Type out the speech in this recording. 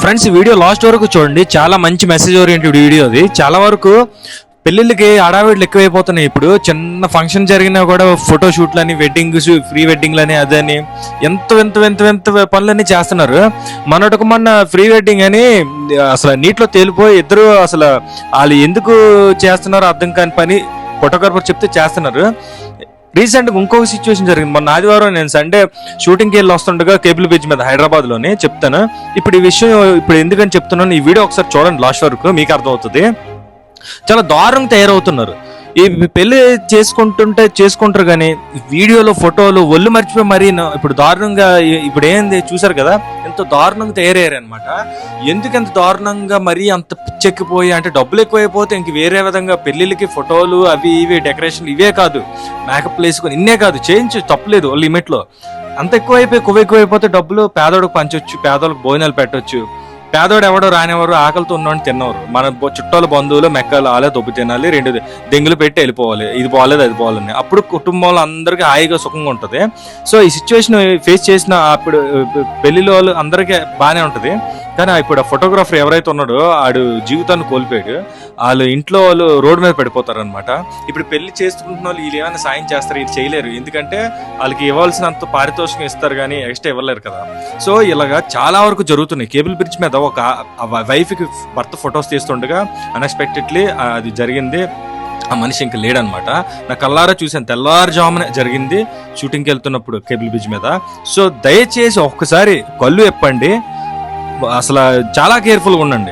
Friends ఈ video last వరకు చూడండి, చాలా మంచి మెసేజ్ ఓరియంటెడ్ వీడియో అది. చాలా వరకు పెళ్ళిళ్ళకి హడావిడ్లు ఎక్కువైపోతున్నాయి. ఇప్పుడు చిన్న ఫంక్షన్ జరిగినా కూడా ఫోటో షూట్లని, వెడ్డింగ్స్, ప్రీ వెడ్డింగ్లని, అదని ఎంత ఎంత ఎంత ఎంత పనులన్నీ చేస్తున్నారు. మొన్న ప్రీ వెడ్డింగ్ అని అసలు నీటిలో తేలిపోయి ఇద్దరు అసలు వాళ్ళు ఎందుకు చేస్తున్నారో అర్థం కాని పని ఫోటోగ్రాఫర్ చెప్తే చేస్తున్నారు. రీసెంట్గా ఇంకొక సిచ్యువేషన్ జరిగింది. మొన్న ఆదివారం నేను సండే షూటింగ్కి వెళ్ళి వస్తుండగా కేబుల్ బ్రిడ్జ్ మీద హైదరాబాద్లోనే చెప్తాను. ఇప్పుడు ఈ విషయం ఇప్పుడు ఎందుకని చెప్తున్నాను, ఈ వీడియో ఒకసారి చూడండి లాస్ట్ వరకు, మీకు అర్థమవుతుంది. చాలా దారుణంగా తయారవుతున్నారు. ఈ పెళ్లి చేసుకుంటారు కానీ వీడియోలో ఫోటోలు ఒళ్ళు మర్చిపోయి మరీ ఇప్పుడు దారుణంగా ఇప్పుడు ఏంది చూసారు కదా, ఎంతో దారుణంగా తయారయ్యారు అనమాట. ఎందుకు ఎంత దారుణంగా మరీ అంత పిచ్చెక్కిపోయి, అంటే డబ్బులు ఎక్కువైపోతే ఇంక వేరే విధంగా పెళ్లిళ్ళకి ఫోటోలు అవి ఇవి డెకరేషన్లు ఇవే కాదు, మేకప్ వేసుకొని ఇన్నే కాదు, చేయించు తప్పలేదు లిమిట్లో. అంత ఎక్కువైపోతే డబ్బులు పేదోడికి పంచొచ్చు, పేదోళ్ళకి భోజనాలు పెట్టొచ్చు. పేదోడు ఎవడో రానివారు, ఆకలితో ఉన్నవాడిని తిన్నవారు, మన చుట్టాల బంధువులు మెక్కలు ఆలే దొబ్బు తినాలి, 2 దెంగులు పెట్టి వెళ్ళిపోవాలి, ఇది పోలేదు అది పోవాలని. అప్పుడు కుటుంబంలో అందరికీ హాయిగా సుఖంగా ఉంటుంది. సో ఈ సిచ్యువేషన్ ఫేస్ చేసిన అప్పుడు పెళ్లిలో వాళ్ళు అందరికీ బాగానే ఉంటుంది. కానీ ఇప్పుడు ఆ ఫోటోగ్రాఫర్ ఎవరైతే ఉన్నాడో ఆడు జీవితాన్ని కోల్పోయాడు. వాళ్ళు ఇంట్లో వాళ్ళు రోడ్డు మీద పడిపోతారు అనమాట. ఇప్పుడు పెళ్లి చేసుకుంటున్న వాళ్ళు వీళ్ళు ఏమైనా సాయం చేస్తారు, ఇది చేయలేరు. ఎందుకంటే వాళ్ళకి ఇవ్వాల్సినంత పారితోషికం ఇస్తారు కానీ ఎక్స్ట్రా ఇవ్వలేరు కదా. సో ఇలాగా చాలా వరకు జరుగుతున్నాయి. కేబుల్ బ్రిడ్జ్ మీద ఒక వైఫ్కి భర్త ఫొటోస్ తీస్తుండగా అన్ఎక్స్పెక్టెడ్లీ అది జరిగింది. ఆ మనిషి ఇంకా లేడనమాట. నా కళ్ళారా చూశాను, తెల్లవారుజామునే జరిగింది షూటింగ్కి వెళ్తున్నప్పుడు కేబుల్ బ్రిడ్జ్ మీద. సో దయచేసి ఒక్కసారి కళ్ళు ఎప్పండి, అసలు చాలా కేర్ఫుల్గా ఉండండి.